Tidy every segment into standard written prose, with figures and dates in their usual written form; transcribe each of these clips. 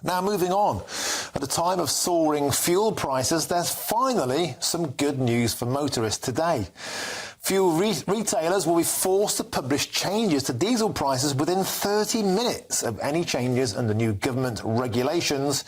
Now, moving on, at a time of soaring fuel prices, there's finally some good news for motorists today. Fuel retailers will be forced to publish changes to diesel prices within 30 minutes of any changes under new government regulations.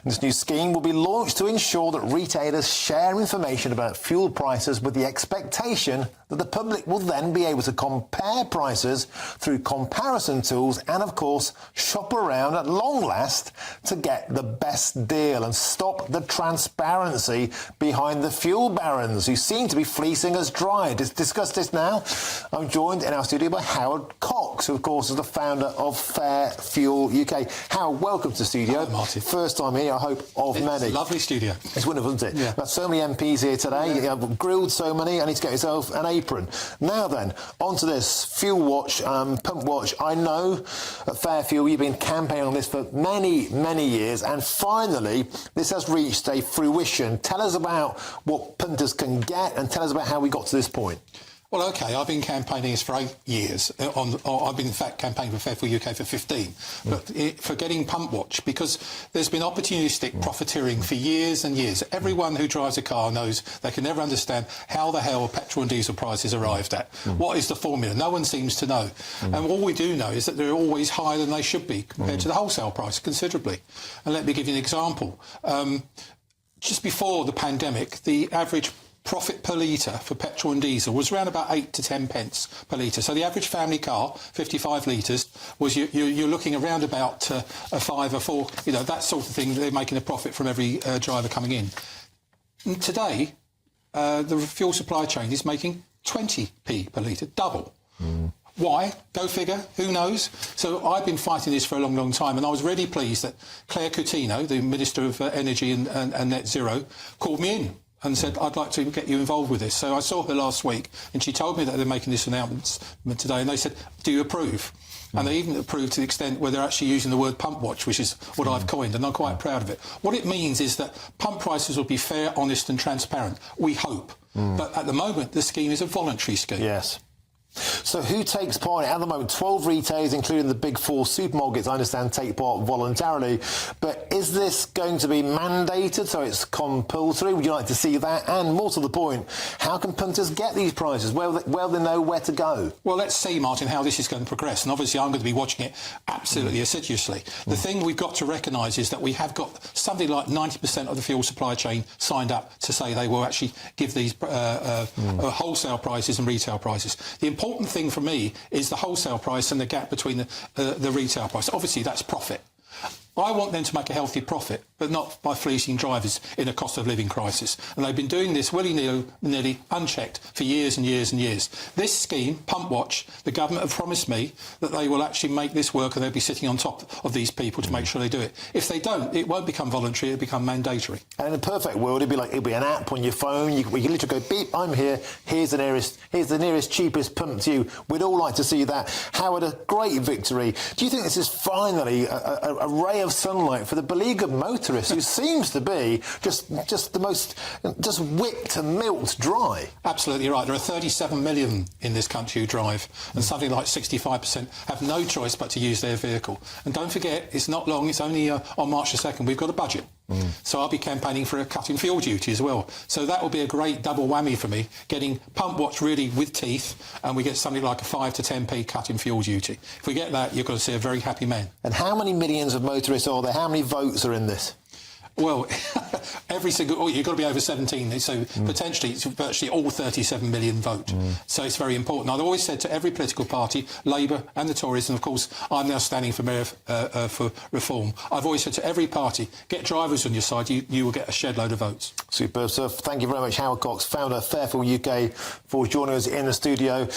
This new scheme will be launched to ensure that retailers share information about fuel prices with the expectation that the public will then be able to compare prices through comparison tools and, of course, shop around at long last to get the best deal and stop the transparency behind the fuel barons who seem to be fleecing us dry. To discuss this now, I'm joined in our studio by Howard Cox, who, of course, is the founder of FairFuelUK. Howard, welcome to the studio. Hi, Martin. First time here, I hope, of many. It's a lovely studio. It's wonderful, isn't it? Yeah. We've got so many MPs here today. Yeah. I've grilled so many. I need to get yourself an apron. Now then, on to this Fuel Watch, Pump Watch. I know at Fairfuel you've been campaigning on this for many, many years, and finally this has reached a fruition. Tell us about what punters can get and tell us about how we got to this point. Well, OK, I've been campaigning this for 8 years. I've been, in fact, campaigning for FairFuelUK for 15. But for getting Pump Watch, because there's been opportunistic profiteering for years and years. Everyone who drives a car knows they can never understand how the hell petrol and diesel prices arrived at. What is the formula? No one seems to know. And all we do know is that they're always higher than they should be compared to the wholesale price, considerably. And let me give you an example. Just before the pandemic, the average profit per litre for petrol and diesel was around about 8 to 10 pence per litre. So the average family car, 55 litres, was you're looking around about a 5 or 4, you know, that sort of thing. They're making a profit from every driver coming in. And today, the fuel supply chain is making 20p per litre, double. Why? Go figure. Who knows? So I've been fighting this for a long, long time, and I was really pleased that Claire Coutinho, the Minister of Energy and Net Zero, called me in and said, I'd like to get you involved with this. So I saw her last week, and she told me that they're making this announcement today, and they said, do you approve? And they even approved to the extent where they're actually using the word pump watch, which is what I've coined, and I'm quite proud of it. What it means is that pump prices will be fair, honest and transparent, we hope. But at the moment, the scheme is a voluntary scheme. Yes. So who takes part in it? At the moment, 12 retailers, including the big 4 supermarkets, I understand, take part voluntarily. But is this going to be mandated, so it's compulsory? Would you like to see that? And more to the point, how can punters get these prices? Well, they know where to go. Well, let's see, Martin, how this is going to progress. And obviously, I'm going to be watching it absolutely assiduously. The thing we've got to recognise is that we have got something like 90% of the fuel supply chain signed up to say they will actually give these wholesale prices and retail prices. The important thing for me is the wholesale price and the gap between the retail price. Obviously, that's profit. I want them to make a healthy profit, but not by fleecing drivers in a cost of living crisis. And they've been doing this willy-nilly, unchecked, for years and years and years. This scheme, Pump Watch, the government have promised me that they will actually make this work and they'll be sitting on top of these people to make sure they do it. If they don't, it won't become voluntary, it'll become mandatory. And in a perfect world, it'd be an app on your phone. You can literally go, beep, I'm here, here's the nearest cheapest pump to you. We'd all like to see that. Howard, a great victory. Do you think this is finally a ray of sunlight for the beleaguered motorist who seems to be just the most whipped and milked dry? Absolutely right. There are 37 million in this country who drive, and something like 65% have no choice but to use their vehicle. And don't forget, it's not long, it's only on March the 2nd, we've got a budget. So I'll be campaigning for a cut in fuel duty as well. So that will be a great double whammy for me, getting Pump Watch really with teeth, and we get something like a 5 to 10p cut in fuel duty. If we get that, you're going to see a very happy man. And how many millions of motorists are there? How many votes are in this? Well, every single... you've got to be over 17, so potentially it's virtually all 37 million vote. So it's very important. I've always said to every political party, Labour and the Tories, and of course I'm now standing for Mayor for Reform, I've always said to every party, get drivers on your side, you will get a shed load of votes. Superb stuff. Thank you very much, Howard Cox, founder of FairFuelUK, for joining us in the studio.